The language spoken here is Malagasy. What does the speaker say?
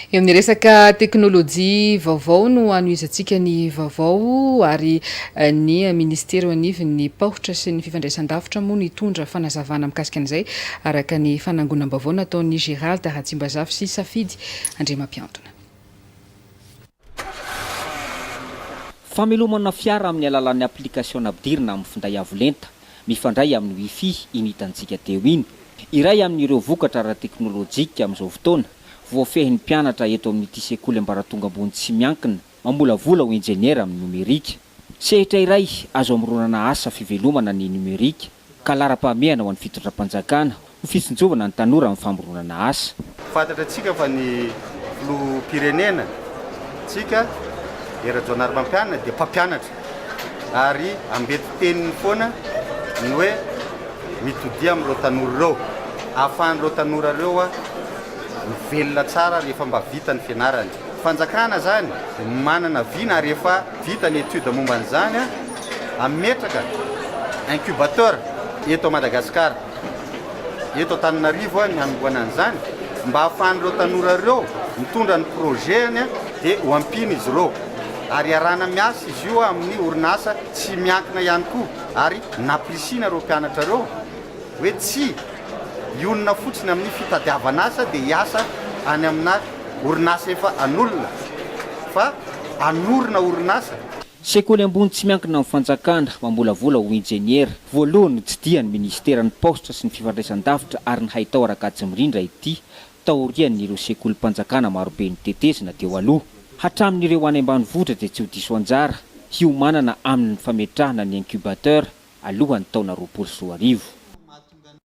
Eo amin'ny resaka teknôlôjia vaovao no anoizantsika ny vaovao ary ny ministera anivon'ny paohitra sy ny fifandraisan-davitra moa nitondra fanazavana mikasika an'izay araka ny fanangonam-baovao nataon'ny Gérald Ratsimbazafy sy Safidy Andriamampiantona. Famelomana fiara amin'ny alalan'ny application ampidirina amin'ny finday avolenta mifandray amin'ny wifi initantsika teo iny. Iray amin'ireo vokatra ara-teknôlôjika amin'izao fotoana voafehin'ny mpianatra eto amin'ity sekoly ambaratonga ambony tsy miankina mamolavola ho enjeniera amin'ny numerika. Sehatra iray azo amoronana asa fivelomana ny numerika ka lara-pahamehana ho an'ny fitondram-panjakana ho fisonjovana ny tanora amin'ny famoronana asa. Fantatratsika fa ny filoham-pirenena tsika era-jonary-mpampianatra dia mpampianatra ary ambety teniny foana ny hoe mitodia amin'ireo tanora ireo ahafahan'ireo tanora ireo mivelona tsara rehefa mba vita ny fianarany. Fanjakana zany manana vina rehefa vita ny étude momba an'izany ametraka incubateur eto Madagasikara, eto Antananarivo ny hanomboana an'izany mba ahafahan'ireo tanora ireo mitondra ny projetny dia ho ampiny izy ireo ary arana miasa izy io amin'ny orinasa tsy miankina ihany koa ary namprisina ireo mpianatra ireo hoe tsy ionona fotsiny amin'ny fitadiavana asa dia hiasa any amina orinasa efa an'olona fa anorina orinasa. Sekoly ambony tsy miankina amin'ny fanjakana mambolavola ho enjeniera voalohany tsy dian'ny ministeran'ny paositra sy ny fifandraisan-davitra ary ny haitao Rakajimrindra ity taorian'ireo sekoly mpanjakana marobe nitetezina teo aloha. Hatramin'ireo any ambanivohitra dia tsy ho diso anjara hiomanana amin'ny fametrahana ny incubateur alohan'ny taona 2020.